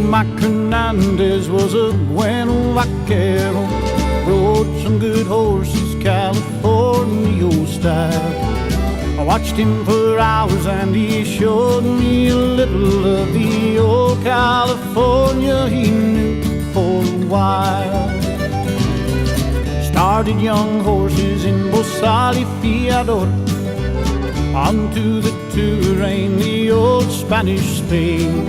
Mike Hernandez was a bueno vaquero, rode some good horses, California style. I watched him for hours and he showed me a little of the old California he knew for a while. Started young horses in Bosali Fiador, onto the Touraine, the old Spanish Spain.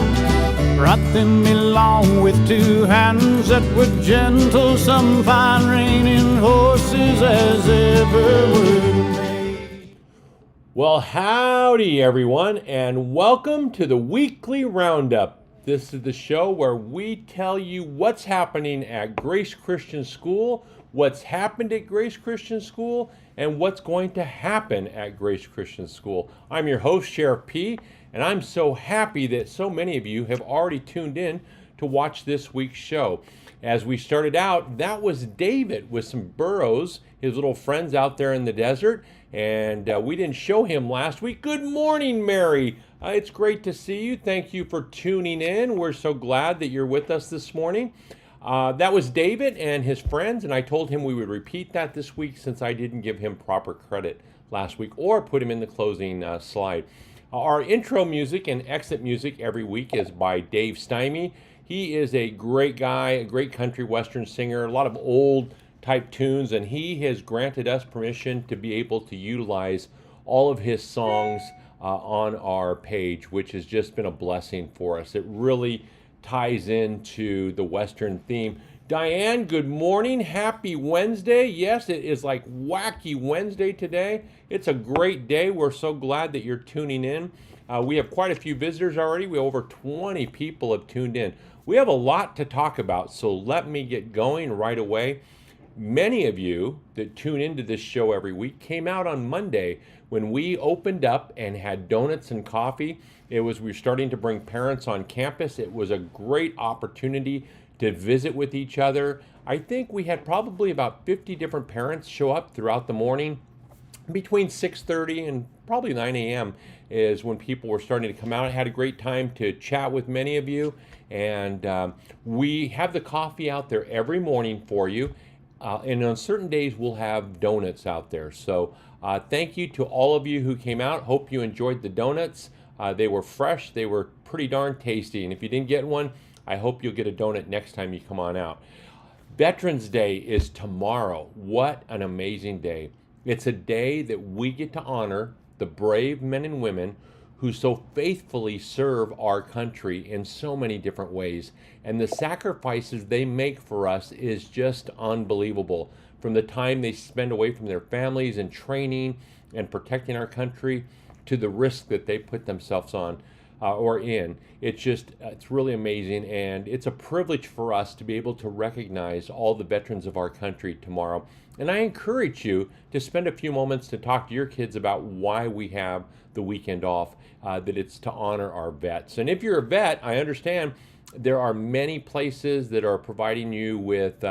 Brought them along with two hands that were gentle, some fine reining horses as ever were made. Well, howdy everyone, and welcome to the weekly roundup. This is the show where we tell you what's happening at Grace Christian School, what's happened at Grace Christian School, and what's going to happen at Grace Christian School. I'm your host, Sheriff P, and I'm so happy that so many of you have already tuned in to watch this week's show. As we started out, that was David with some burros, his little friends out there in the desert, and we didn't show him last week. Good morning, Mary. It's great to see you. Thank you for tuning in. We're so glad that you're with us this morning. That was David and his friends, and I told him we would repeat that this week since I didn't give him proper credit last week or put him in the closing slide. Our intro music and exit music every week is by Dave Stymie. He is a great guy, a great country western singer, a lot of old type tunes, and he has granted us permission to be able to utilize all of his songs on our page, which has just been a blessing for us. It really ties into the Western theme. Diane, good morning. Happy Wednesday. Yes, it is like Wacky Wednesday today. It's a great day. We're so glad that you're tuning in. We have quite a few visitors already. We have over 20 people have tuned in. We have a lot to talk about, so let me get going right away. Many of you that tune into this show every week came out on Monday when we opened up and had donuts and coffee. We were starting to bring parents on campus. It was a great opportunity to visit with each other. I think we had probably about 50 different parents show up throughout the morning. Between 6:30 and probably 9 a.m. is when people were starting to come out. I had a great time to chat with many of you, and we have the coffee out there every morning for you. And on certain days, we'll have donuts out there. So thank you to all of you who came out. Hope you enjoyed the donuts. They were fresh. They were pretty darn tasty. And if you didn't get one, I hope you'll get a donut next time you come on out. Veterans Day is tomorrow. What an amazing day. It's a day that we get to honor the brave men and women who so faithfully serve our country in so many different ways. And the sacrifices they make for us is just unbelievable. From the time they spend away from their families and training and protecting our country to the risk that they put themselves on or in. It's really amazing, and it's a privilege for us to be able to recognize all the veterans of our country tomorrow. And I encourage you to spend a few moments to talk to your kids about why we have the weekend off, that it's to honor our vets. And if you're a vet, I understand there are many places that are providing you with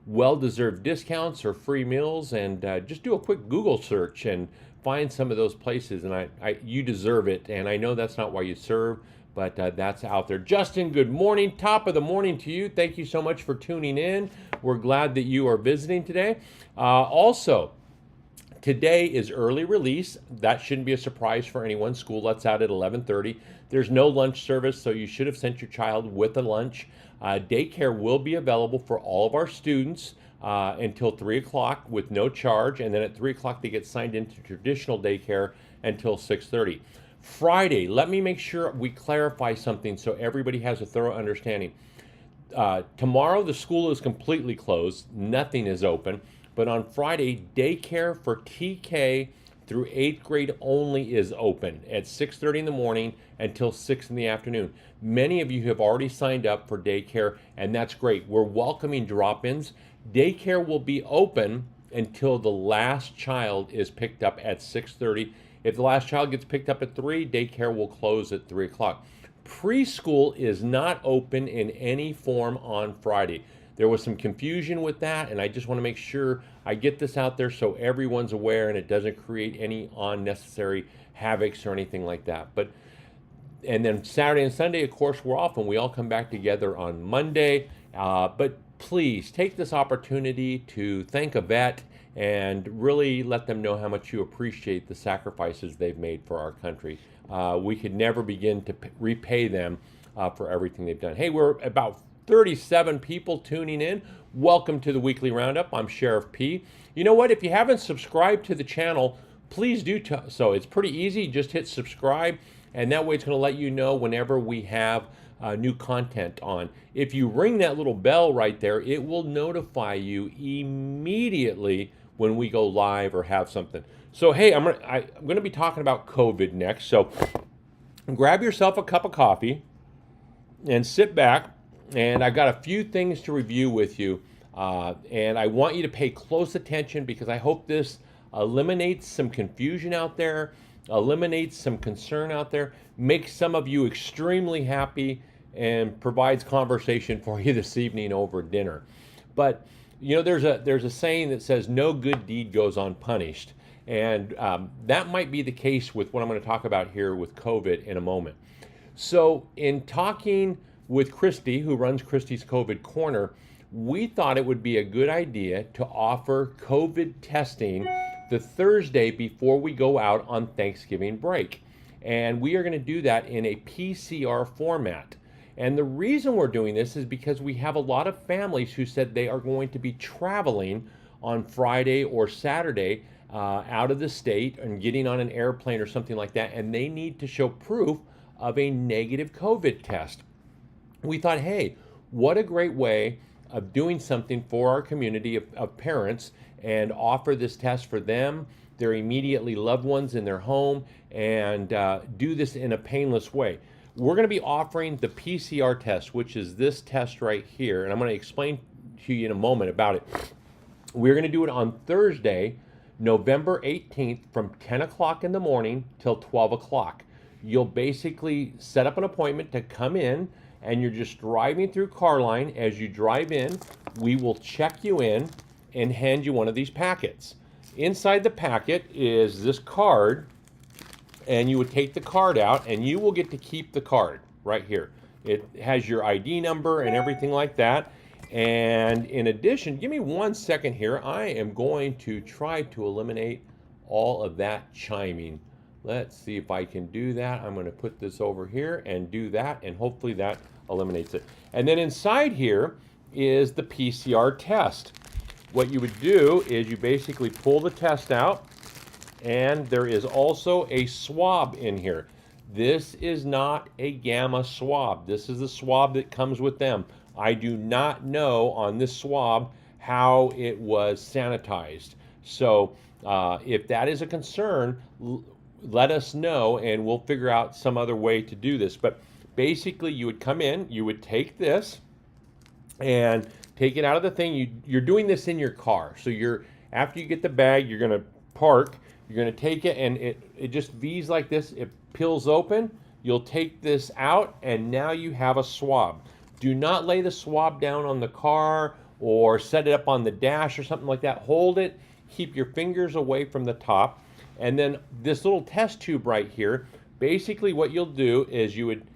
well-deserved discounts or free meals, and just do a quick Google search and find some of those places, and you deserve it. And I know that's not why you serve, but that's out there. Justin, good morning. Top of the morning to you. Thank you so much for tuning in. We're glad that you are visiting today. Also, today is early release. That shouldn't be a surprise for anyone. School lets out at 11:30. There's no lunch service, so you should have sent your child with a lunch. Daycare will be available for all of our students until 3 o'clock with no charge, and then at 3 o'clock they get signed into traditional daycare until 6:30. Friday, let me make sure we clarify something so everybody has a thorough understanding. Tomorrow the school is completely closed, nothing is open, but on Friday, daycare for TK through 8th grade only is open at 6:30 in the morning until 6 in the afternoon. Many of you have already signed up for daycare, and that's great. We're welcoming drop-ins. Daycare will be open until the last child is picked up at 6:30. If the last child gets picked up at 3, daycare will close at 3 o'clock. Preschool is not open in any form on Friday. There was some confusion with that, and I just want to make sure I get this out there so everyone's aware and it doesn't create any unnecessary havocs or anything like that. But And then Saturday and Sunday, of course, we're off and we all come back together on Monday. But please take this opportunity to thank a vet and really let them know how much you appreciate the sacrifices they've made for our country. We could never begin to repay them for everything they've done. Hey, we're about 37 people tuning in. Welcome to the Weekly Roundup. I'm Sheriff P. You know what? If you haven't subscribed to the channel, please do so. It's pretty easy. Just hit subscribe, and that way it's going to let you know whenever we have new content on. If you ring that little bell right there, it will notify you immediately when we go live or have something. So hey, I'm going to be talking about COVID next. So grab yourself a cup of coffee and sit back. And I've got a few things to review with you. And I want you to pay close attention because I hope this eliminates some confusion out there, eliminates some concern out there, makes some of you extremely happy, and provides conversation for you this evening over dinner. But you know, there's a saying that says no good deed goes unpunished, and that might be the case with what I'm going to talk about here with COVID in a moment. So in talking with Christy, who runs Christy's COVID Corner, we thought it would be a good idea to offer COVID testing the Thursday before we go out on Thanksgiving break. And we are going to do that in a PCR format. And the reason we're doing this is because we have a lot of families who said they are going to be traveling on Friday or Saturday out of the state and getting on an airplane or something like that, and they need to show proof of a negative COVID test. We thought, hey, what a great way of doing something for our community of parents and offer this test for them, their immediately loved ones in their home, and do this in a painless way. We're going to be offering the PCR test, which is this test right here, and I'm going to explain to you in a moment about it. We're going to do it on Thursday, November 18th from 10 o'clock in the morning till 12 o'clock. You'll basically set up an appointment to come in, and you're just driving through Carline. As you drive in, we will check you in and hand you one of these packets. Inside the packet is this card, and you would take the card out and you will get to keep the card right here. It has your ID number and everything like that. And in addition, give me 1 second here. I am going to try to eliminate all of that chiming. Let's see if I can do that. I'm going to put this over here and do that, and hopefully that eliminates it. And then inside here is the PCR test. What you would do is you basically pull the test out, and there is also a swab in here. This is not a gamma swab. This is the swab that comes with them. I do not know on this swab how it was sanitized. So if that is a concern, let us know and we'll figure out some other way to do this. But basically you would come in, you would take this and take it out of the thing. You're doing this in your car. So after you get the bag, you're going to park. You're going to take it, and it just V's like this. It peels open. You'll take this out, and now you have a swab. Do not lay the swab down on the car or set it up on the dash or something like that. Hold it. Keep your fingers away from the top. And then this little test tube right here, basically what you'll do is you would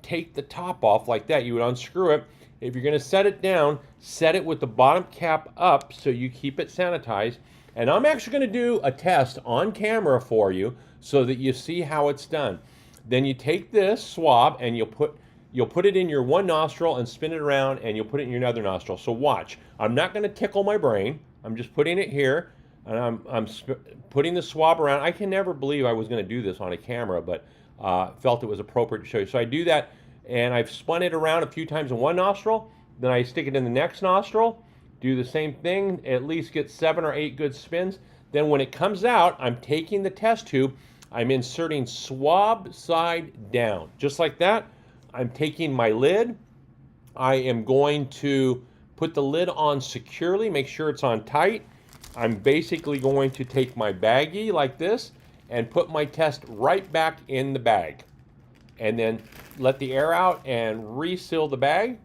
take the top off like that. You would unscrew it. If you're going to set it down, set it with the bottom cap up so you keep it sanitized. And I'm actually going to do a test on camera for you so that you see how it's done. Then you take this swab and you'll put it in your one nostril and spin it around, and you'll put it in your other nostril. So watch. I'm not going to tickle my brain. I'm just putting it here, and I'm putting the swab around. I can never believe I was going to do this on a camera, but felt it was appropriate to show you. So I do that, and I've spun it around a few times in one nostril. Then I stick it in the next nostril. Do the same thing, at least get 7 or 8 good spins. Then when it comes out, I'm taking the test tube, I'm inserting swab side down. Just like that, I'm taking my lid. I am going to put the lid on securely, make sure it's on tight. I'm basically going to take my baggie like this and put my test right back in the bag. And then let the air out and reseal the bag.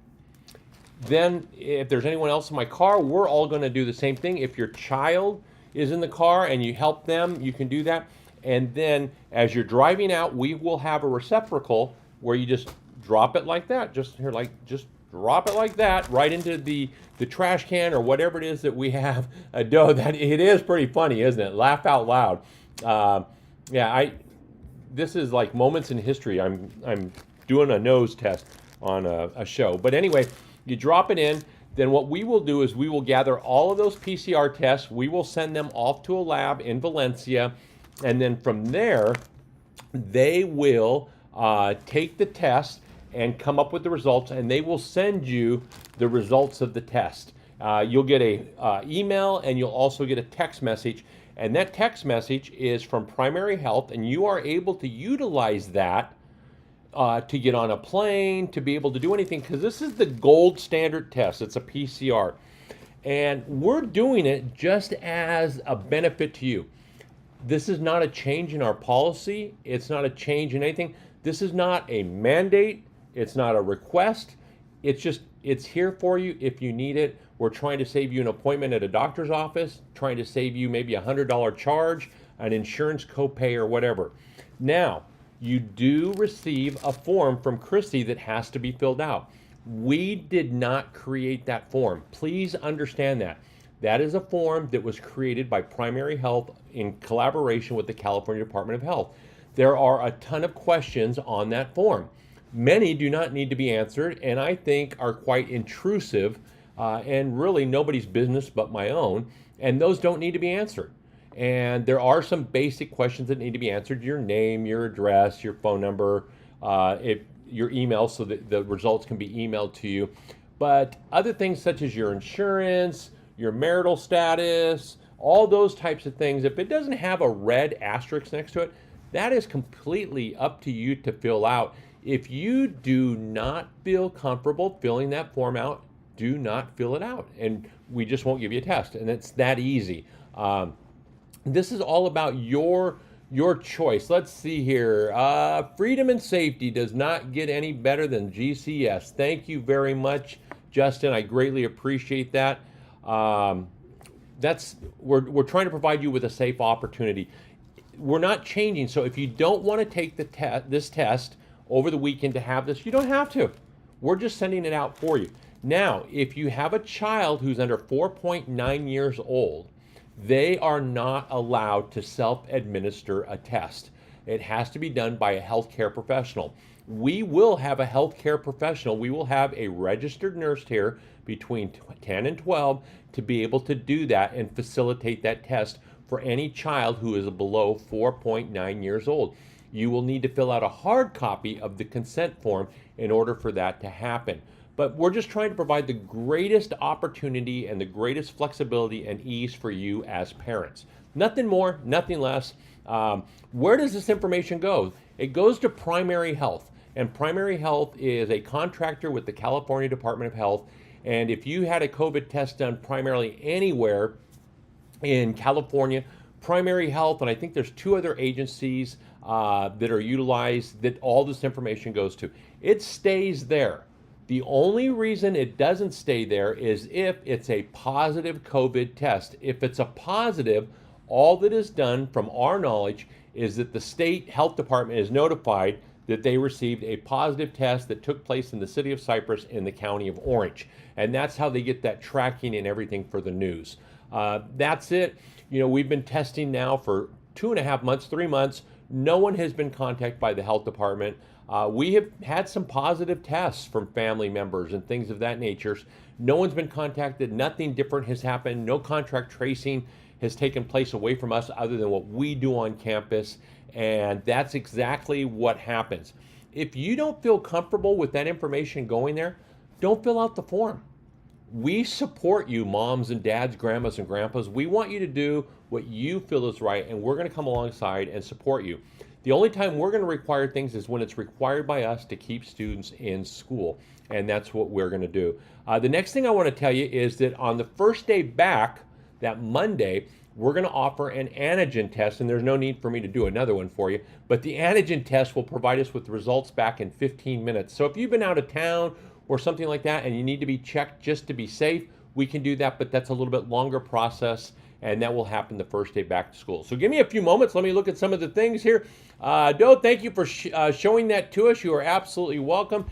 Then if there's anyone else in my car, we're all going to do the same thing. If your child is in the car and you help them, you can do that. And then as you're driving out, we will have a receptacle where you just drop it like that, just drop it like that right into the trash can or whatever it is that we have a dough. That it is pretty funny, isn't it? Laugh out loud. Yeah, this is like moments in history. I'm doing a nose test on a show. But anyway, you drop it in. Then what we will do is we will gather all of those PCR tests. We will send them off to a lab in Valencia. And then from there, they will take the test and come up with the results, and they will send you the results of the test. You'll get a email, and you'll also get a text message. And that text message is from Primary Health, and you are able to utilize that to get on a plane, to be able to do anything, because this is the gold standard test. It's a PCR. And we're doing it just as a benefit to you. This is not a change in our policy. It's not a change in anything. This is not a mandate. It's not a request. It's here for you if you need it. We're trying to save you an appointment at a doctor's office, trying to save you maybe a $100 charge, an insurance copay, or whatever. Now, you do receive a form from Christy that has to be filled out. We did not create that form. Please understand that. That is a form that was created by Primary Health in collaboration with the California Department of Health. There are a ton of questions on that form. Many do not need to be answered, and I think are quite intrusive and really nobody's business but my own, and those don't need to be answered. And there are some basic questions that need to be answered: your name, your address, your phone number, your email, so that the results can be emailed to you. But other things such as your insurance, your marital status, all those types of things, if it doesn't have a red asterisk next to it, that is completely up to you to fill out. If you do not feel comfortable filling that form out, do not fill it out, and we just won't give you a test. And it's that easy. This is all about your choice. Let's see here. Freedom and safety does not get any better than GCS. Thank you very much, Justin. I greatly appreciate that. We're trying to provide you with a safe opportunity. We're not changing. So if you don't want to take this test over the weekend to have this, you don't have to. We're just sending it out for you. Now, if you have a child who's under 4.9 years old, they are not allowed to self-administer a test. It has to be done by a healthcare professional. We will have a healthcare professional. We will have a registered nurse here between 10 and 12 to be able to do that and facilitate that test for any child who is below 4.9 years old. You will need to fill out a hard copy of the consent form in order for that to happen. But we're just trying to provide the greatest opportunity and the greatest flexibility and ease for you as parents. Nothing more, nothing less. Where does this information go? It goes to Primary Health. And Primary Health is a contractor with the California Department of Health. And if you had a COVID test done primarily anywhere in California, Primary Health, and I think there's two other agencies that are utilized that all this information goes to. It stays there. The only reason it doesn't stay there is if it's a positive COVID test. If it's a positive, all that is done from our knowledge is that the state health department is notified that they received a positive test that took place in the city of Cypress in the county of Orange. And that's how they get that tracking and everything for the news. That's it. You know, we've been testing now for 2.5 months, 3 months. No one has been contacted by the health department. We have had some positive tests from family members and things of that nature. No one's been contacted. Nothing different has happened. No contract tracing has taken place away from us other than what we do on campus. And that's exactly what happens. If you don't feel comfortable with that information going there, don't fill out the form. We support you, moms and dads, grandmas and grandpas. We want you to do what you feel is right, and we're going to come alongside and support you. The only time we're going to require things is when it's required by us to keep students in school, and that's what we're going to do. The next thing I want to tell you is that on the first day back, that Monday, we're going to offer an antigen test, and there's no need for me to do another one for you, but the antigen test will provide us with the results back in 15 minutes. So if you've been out of town or something like that and you need to be checked just to be safe, we can do that, but that's a little bit longer process, and that will happen the first day back to school. So give me a few moments. Let me look at some of the things here. Doe, thank you for showing that to us. You are absolutely welcome.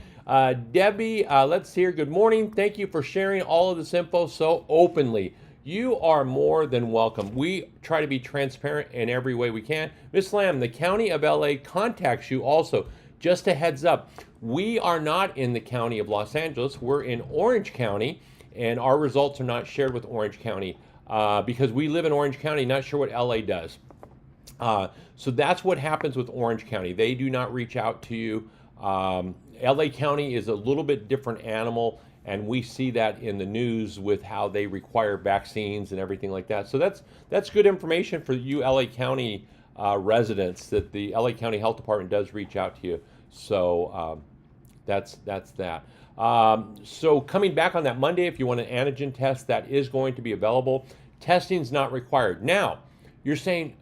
Debbie, let's hear. Good morning. Thank you for sharing all of this info so openly. You are more than welcome. We try to be transparent in every way we can. Miss Lamb, the County of LA contacts you also. Just a heads up, we are not in the County of Los Angeles. We're in Orange County, and our results are not shared with Orange County because we live in Orange County, not sure what LA does. So that's what happens with Orange County. They do not reach out to you. LA County is a little bit different animal, and we see that in the news with how they require vaccines and everything like that. So that's good information for you LA County residents, that the LA County Health Department does reach out to you. So that's that. So coming back on that Monday, if you want an antigen test, that is going to be available. Testing's not required. Now, you're saying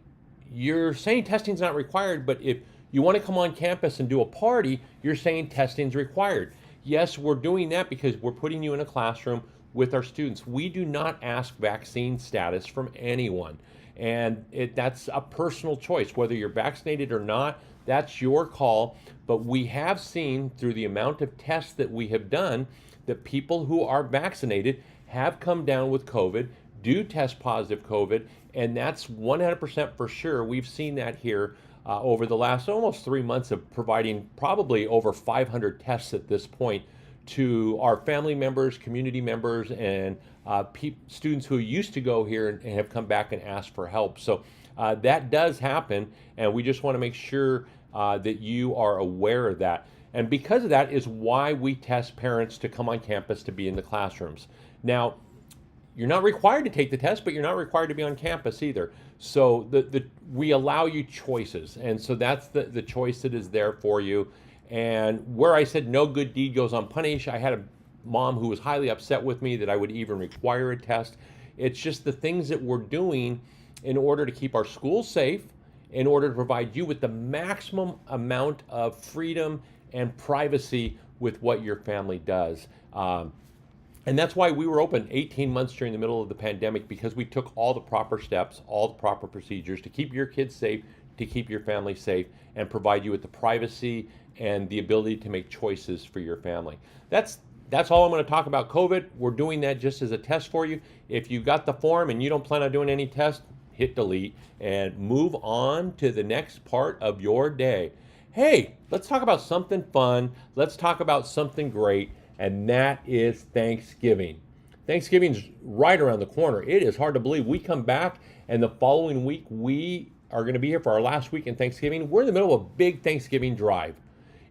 testing's not required, but if you want to come on campus and do a party, you're saying testing's required. Yes, we're doing that because we're putting you in a classroom with our students. We do not ask vaccine status from anyone. And that's a personal choice. Whether you're vaccinated or not, that's your call. But we have seen through the amount of tests that we have done that people who are vaccinated have come down with COVID, do test positive COVID, and that's 100% for sure. We've seen that here over the last almost 3 months of providing probably over 500 tests at this point to our family members, community members, and students who used to go here and have come back and asked for help. So that does happen, and we just want to make sure that you are aware of that. And because of that is why we test parents to come on campus to be in the classrooms. Now, you're not required to take the test, but you're not required to be on campus either. So we allow you choices, and so that's the choice that is there for you. And where I said no good deed goes unpunished, I had a mom who was highly upset with me that I would even require a test. It's just the things that we're doing in order to keep our schools safe, in order to provide you with the maximum amount of freedom and privacy with what your family does. And that's why we were open 18 months during the middle of the pandemic, because we took all the proper steps, all the proper procedures to keep your kids safe, to keep your family safe, and provide you with the privacy and the ability to make choices for your family. That's all I'm going to talk about COVID. We're doing that just as a test for you. If you got the form and you don't plan on doing any tests, hit delete and move on to the next part of your day. Hey, let's talk about something fun. Let's talk about something great, and that is Thanksgiving. Thanksgiving's right around the corner. It is hard to believe. We come back, and the following week, we are going to be here for our last week in Thanksgiving. We're in the middle of a big Thanksgiving drive.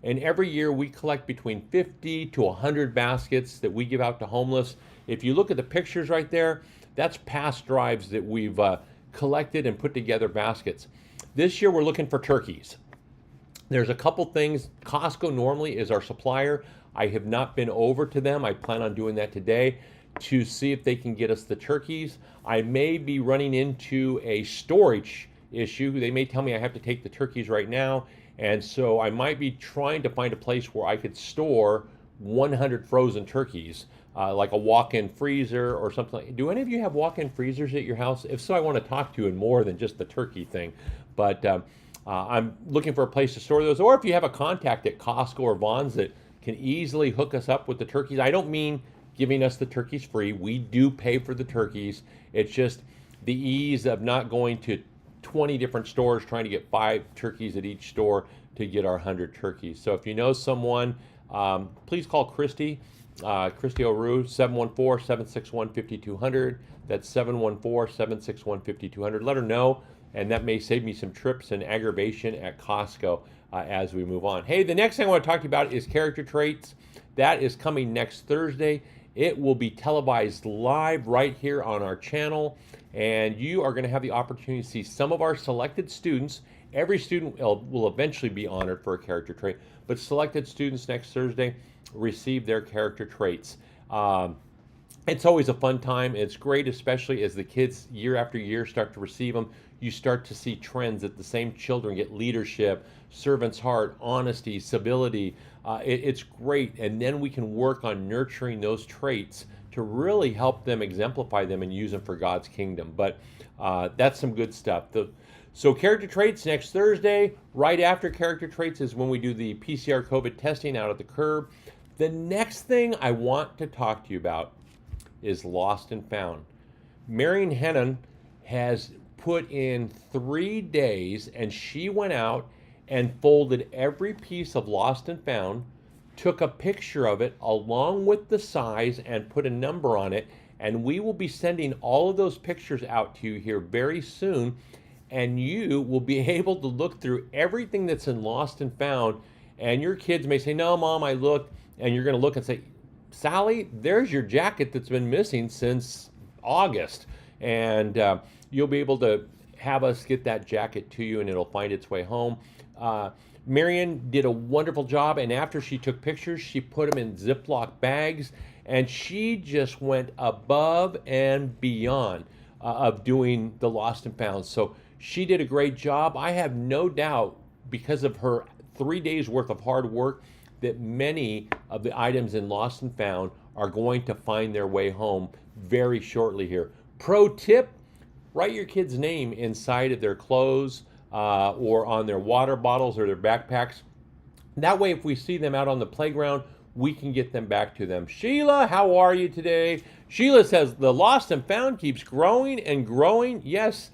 And every year we collect between 50 to 100 baskets that we give out to homeless. If you look at the pictures right there, that's past drives that we've collected and put together baskets. This year we're looking for turkeys. There's a couple things. Costco normally is our supplier. I have not been over to them. I plan on doing that today to see if they can get us the turkeys. I may be running into a storage issue. They may tell me I have to take the turkeys right now. And so I might be trying to find a place where I could store 100 frozen turkeys, like a walk-in freezer or something. Do any of you have walk-in freezers at your house? If so, I want to talk to you in more than just the turkey thing. But I'm looking for a place to store those. Or if you have a contact at Costco or Vons that can easily hook us up with the turkeys. I don't mean giving us the turkeys free. We do pay for the turkeys. It's just the ease of not going to 20 different stores trying to get 5 turkeys at each store to get our 100 turkeys. So if you know someone, please call Christy O'Rue, 714-761-5200. That's 714-761-5200. Let her know, and that may save me some trips and aggravation at Costco as we move on. Hey, the next thing I want to talk to you about is character traits. That is coming next Thursday. It will be televised live right here on our channel, and you are going to have the opportunity to see some of our selected students. Every student will eventually be honored for a character trait, but selected students next Thursday receive their character traits. It's always a fun time. It's great, especially as the kids year after year start to receive them. You start to see trends that the same children get: leadership, servant's heart, honesty, civility. It's great, and then we can work on nurturing those traits to to really help them exemplify them and use them for God's kingdom. But that's some good stuff. So character traits next Thursday. Right after character traits is when we do the PCR COVID testing out at the curb. The next thing I want to talk to you about is lost and found. Marion Hennon has put in 3 days, and she went out and folded every piece of lost and found, took a picture of it along with the size and put a number on it, and we will be sending all of those pictures out to you here very soon, and you will be able to look through everything that's in lost and found. And your kids may say, no, Mom, I looked, and you're going to look and say, Sally, there's your jacket that's been missing since August, and you'll be able to have us get that jacket to you, and it'll find its way home. Marion did a wonderful job, and after she took pictures, she put them in Ziploc bags, and she just went above and beyond of doing the lost and found. So she did a great job. I have no doubt, because of her 3 days worth of hard work, that many of the items in lost and found are going to find their way home very shortly here. Pro tip, write your kid's name inside of their clothes or on their water bottles or their backpacks. That way, if we see them out on the playground, we can get them back to them. Sheila, how are you today? Sheila says, the lost and found keeps growing and growing. Yes,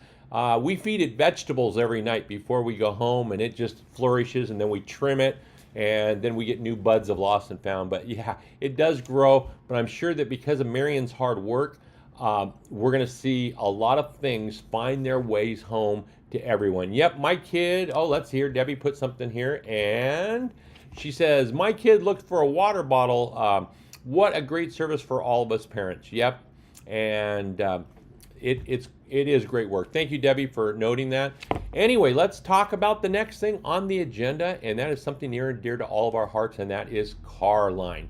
we feed it vegetables every night before we go home, and it just flourishes, and then we trim it, and then we get new buds of lost and found. But yeah, it does grow, but I'm sure that because of Marion's hard work, we're going to see a lot of things find their ways home to everyone. Yep, my kid, oh, let's hear, Debbie put something here, and she says, my kid looked for a water bottle. What a great service for all of us parents. Yep, and it is great work. Thank you, Debbie, for noting that. Anyway, let's talk about the next thing on the agenda, and that is something near and dear to all of our hearts, and that is Carline.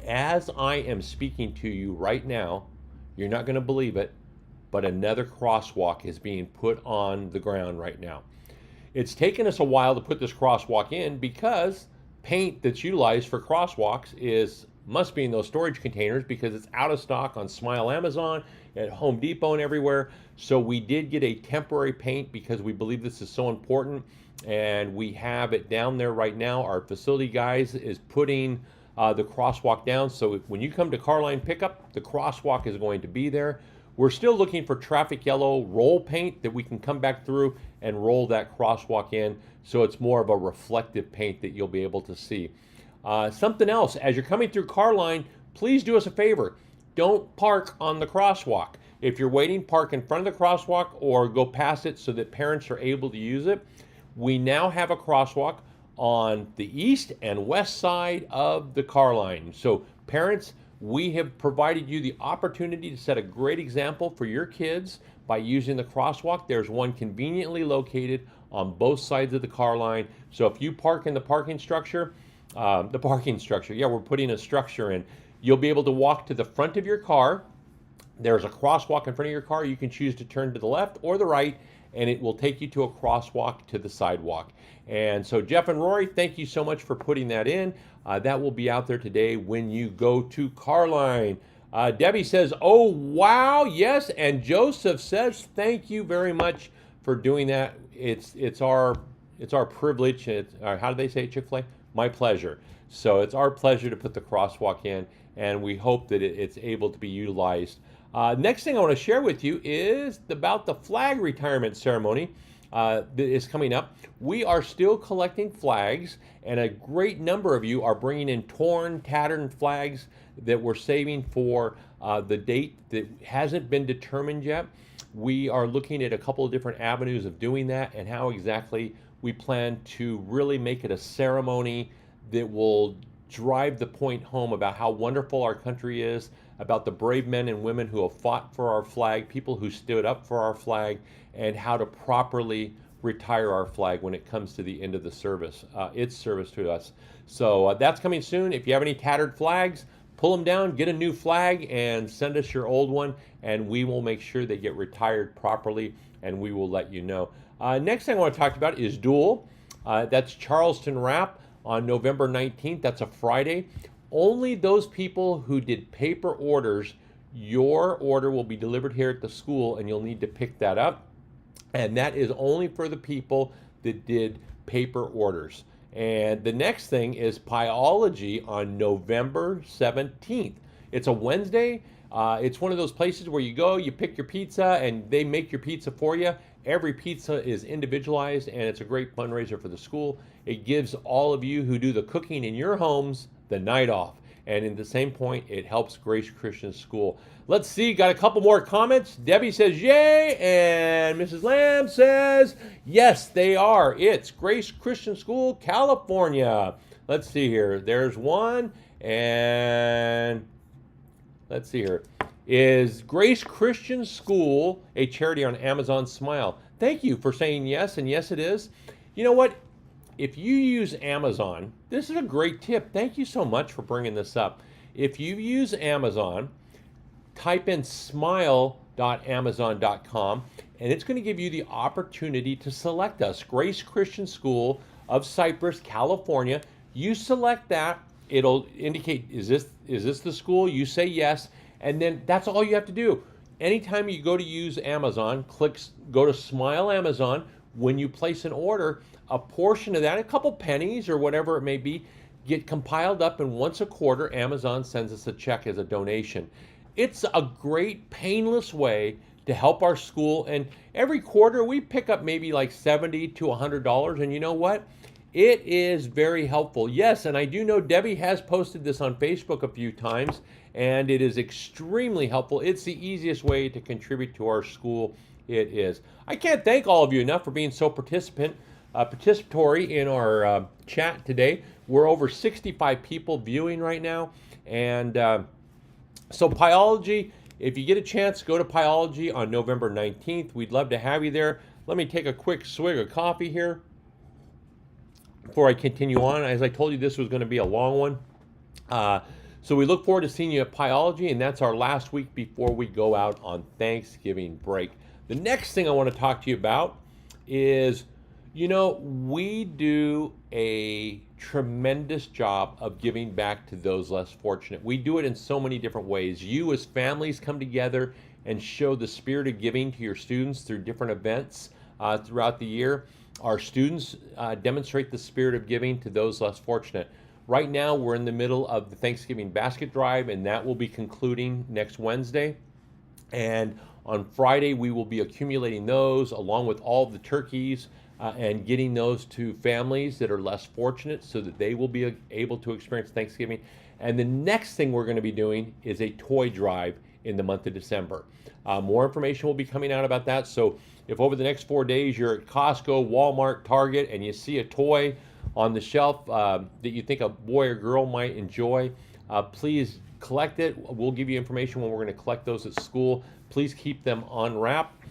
As I am speaking to you right now, you're not going to believe it, but another crosswalk is being put on the ground right now. It's taken us a while to put this crosswalk in because paint that's utilized for crosswalks must be in those storage containers because it's out of stock on Smile Amazon, at Home Depot, and everywhere. So we did get a temporary paint because we believe this is so important, and we have it down there right now. Our facility guys is putting the crosswalk down. So when you come to Carline pickup, the crosswalk is going to be there. We're still looking for traffic yellow roll paint that we can come back through and roll that crosswalk in, so it's more of a reflective paint that you'll be able to see. Something else, as you're coming through Carline, please do us a favor. Don't park on the crosswalk. If you're waiting, park in front of the crosswalk or go past it so that parents are able to use it. We now have a crosswalk on the east and west side of the Carline. So parents, we have provided you the opportunity to set a great example for your kids by using the crosswalk. There's one conveniently located on both sides of the Carline. So if you park in the parking structure, yeah, we're putting a structure in. You'll be able to walk to the front of your car. There's a crosswalk in front of your car. You can choose to turn to the left or the right, and it will take you to a crosswalk to the sidewalk. And so Jeff and Rory, thank you so much for putting that in. That will be out there today when you go to Carline. Debbie says, oh, wow, yes. And Joseph says, thank you very much for doing that. It's our privilege. How do they say it, Chick-fil-A? My pleasure. So it's our pleasure to put the crosswalk in, and we hope that it's able to be utilized. Next thing I want to share with you is about the flag retirement ceremony that is coming up. We are still collecting flags, and a great number of you are bringing in torn, tattered flags that we're saving for the date that hasn't been determined yet. We are looking at a couple of different avenues of doing that and how exactly we plan to really make it a ceremony that will drive the point home about how wonderful our country is, about the brave men and women who have fought for our flag, people who stood up for our flag, and how to properly retire our flag when it comes to the end of the service, its service to us. So that's coming soon. If you have any tattered flags, pull them down, get a new flag, and send us your old one, and we will make sure they get retired properly, and we will let you know. Next thing I want to talk about is Duel. That's Charleston Wrap on November 19th. That's a Friday. only those people who did paper orders, your order will be delivered here at the school and you'll need to pick that up. And that is only for the people that did paper orders. And the next thing is Pyology on November 17th. It's a Wednesday. It's one of those places where you go, you pick your pizza, and they make your pizza for you. Every pizza is individualized, and it's a great fundraiser for the school. It gives all of you who do the cooking in your homes the night off. And at the same point, it helps Grace Christian School. Let's see, got a couple more comments. Debbie says, yay, and Mrs. Lamb says, yes, they are. It's Grace Christian School, California. Let's see here. There's one, and let's see here. Is Grace Christian School a charity on Amazon Smile? Thank you for saying yes, and yes, it is. You know what? If you use Amazon, this is a great tip. Thank you so much for bringing this up. If you use Amazon, type in smile.amazon.com, and it's going to give you the opportunity to select us, Grace Christian School of Cypress, California. You select that. It'll indicate, is this the school? You say yes, and then that's all you have to do. Anytime you go to use Amazon, go to Smile Amazon. When you place an order, a portion of that, a couple pennies or whatever it may be, get compiled up, and once a quarter, Amazon sends us a check as a donation. It's a great, painless way to help our school, and every quarter we pick up maybe like $70 to $100, and you know what? It is very helpful. Yes, and I do know Debbie has posted this on Facebook a few times, and it is extremely helpful. It's the easiest way to contribute to our school. It is. I can't thank all of you enough for being so participatory in our chat today. We're over 65 people viewing right now, and so Pyology, if you get a chance, go to Pyology on November 19th. We'd love to have you there. Let me take a quick swig of coffee here before I continue on. As I told you, this was going to be a long one. So we look forward to seeing you at Pyology, and that's our last week before we go out on Thanksgiving break. The next thing I want to talk to you about is, we do a tremendous job of giving back to those less fortunate. We do it in so many different ways. You as families come together and show the spirit of giving to your students through different events throughout the year. Our students demonstrate the spirit of giving to those less fortunate. Right now, we're in the middle of the Thanksgiving basket drive, and that will be concluding next Wednesday. And on Friday, we will be accumulating those along with all of the turkeys and getting those to families that are less fortunate so that they will be able to experience Thanksgiving. And the next thing we're going to be doing is a toy drive in the month of December. More information will be coming out about that. So if over the next 4 days you're at Costco, Walmart, Target, and you see a toy on the shelf that you think a boy or girl might enjoy, please collect it. We'll give you information when we're going to collect those at school. Please keep them unwrapped.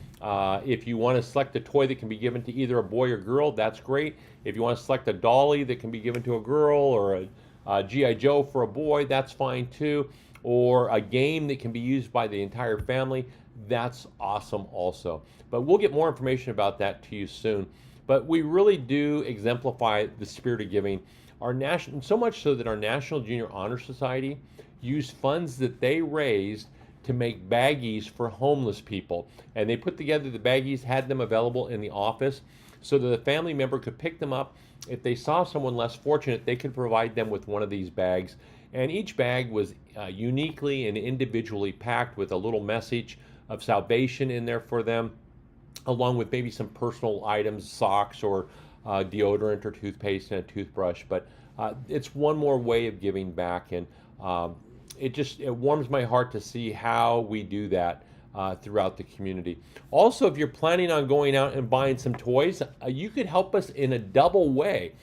If you want to select a toy that can be given to either a boy or girl, that's great. If you want to select a dolly that can be given to a girl, or a G.I. Joe for a boy, that's fine too. Or a game that can be used by the entire family, that's awesome also. But we'll get more information about that to you soon. But we really do exemplify the spirit of giving. So much so that our National Junior Honor Society used funds that they raised to make baggies for homeless people. And they put together the baggies, had them available in the office so that a family member could pick them up. If they saw someone less fortunate, they could provide them with one of these bags. And each bag was uniquely and individually packed with a little message of salvation in there for them, along with maybe some personal items, socks or deodorant or toothpaste and a toothbrush. But it's one more way of giving back, and it warms my heart to see how we do that throughout the community. Also, if you're planning on going out and buying some toys, you could help us in a double way.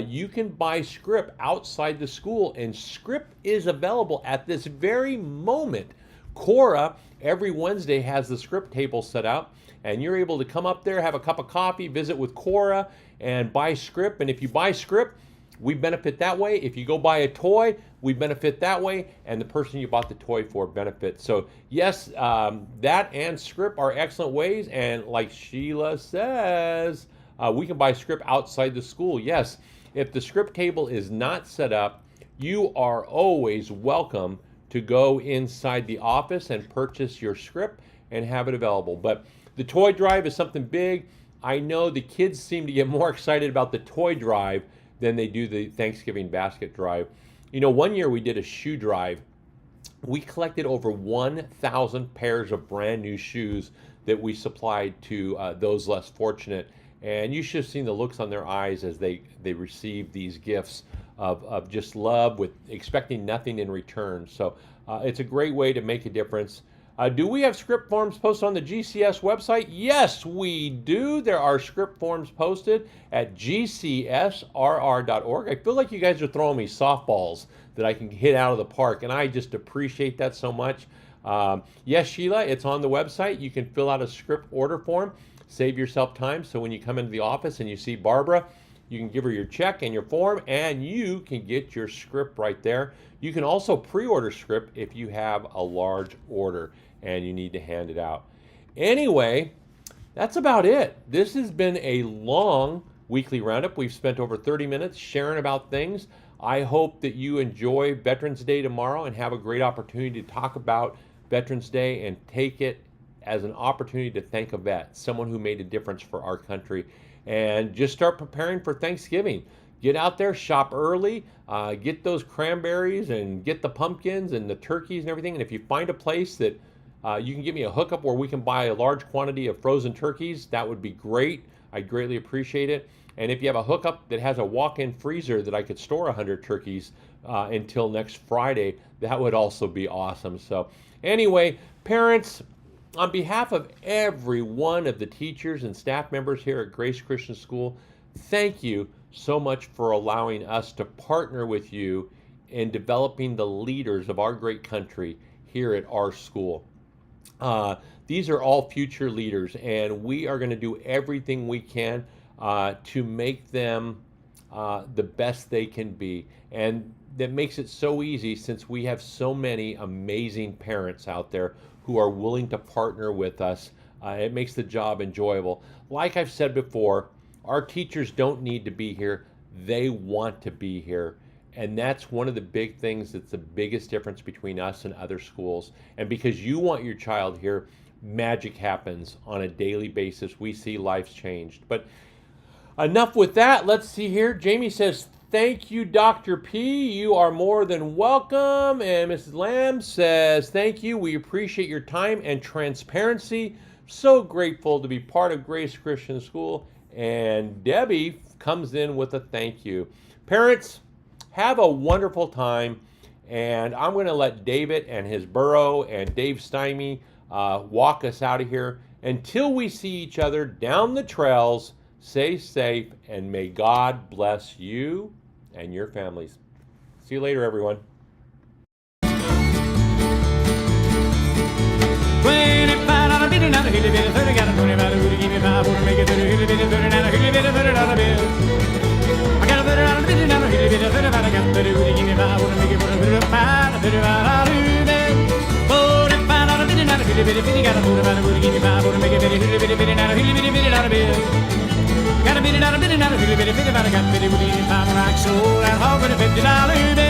You can buy script outside the school, and script is available at this very moment. Cora every Wednesday has the script table set up, and you're able to come up there, have a cup of coffee, visit with Cora, and buy script. And if you buy script, we benefit that way. If you go buy a toy, we benefit that way, and the person you bought the toy for benefits. So yes, that and script are excellent ways, and like Sheila says, we can buy script outside the school. Yes, if the script table is not set up, you are always welcome to go inside the office and purchase your script and have it available. But the toy drive is something big. I know the kids seem to get more excited about the toy drive than they do the Thanksgiving basket drive. You know, one year we did a shoe drive. We collected over 1,000 pairs of brand new shoes that we supplied to those less fortunate. And you should have seen the looks on their eyes as they received these gifts of just love, with expecting nothing in return. So it's a great way to make a difference. Do we have script forms posted on the GCS website? Yes, we do. There are script forms posted at gcsrr.org. I feel like you guys are throwing me softballs that I can hit out of the park, and I just appreciate that so much. Yes, Sheila, it's on the website. You can fill out a script order form. Save yourself time, so when you come into the office and you see Barbara, you can give her your check and your form, and you can get your script right there. You can also pre-order script if you have a large order and you need to hand it out. Anyway, that's about it. This has been a long weekly roundup. We've spent over 30 minutes sharing about things. I hope that you enjoy Veterans Day tomorrow and have a great opportunity to talk about Veterans Day and take it as an opportunity to thank a vet, someone who made a difference for our country. And just start preparing for Thanksgiving. Get out there, shop early, get those cranberries and get the pumpkins and the turkeys and everything. And if you find a place that you can give me a hookup where we can buy a large quantity of frozen turkeys, that would be great. I'd greatly appreciate it. And if you have a hookup that has a walk-in freezer that I could store 100 turkeys until next Friday, that would also be awesome. So anyway, parents, on behalf of every one of the teachers and staff members here at Grace Christian School, thank you so much for allowing us to partner with you in developing the leaders of our great country here at our school. These are all future leaders, and we are going to do everything we can to make them the best they can be. And that makes it so easy, since we have so many amazing parents out there who are willing to partner with us. It makes the job enjoyable. Like I've said before, our teachers don't need to be here. They want to be here. And that's one of the big things that's the biggest difference between us and other schools. And because you want your child here, magic happens on a daily basis. We see lives changed. But enough with that. Let's see here. Jamie says, thank you, Dr. P. You are more than welcome. And Mrs. Lamb says, thank you. We appreciate your time and transparency. So grateful to be part of Grace Christian School. And Debbie comes in with a thank you. Parents, have a wonderful time. And I'm going to let David and his burro and Dave Stymie walk us out of here. Until we see each other down the trails, stay safe, and may God bless you and your families. See you later, everyone. Got a bitty, not a bitty, not a bitty, bitty, bitty, about a got bitty, woody, $5 rock, soul, and hog with a $50 bill.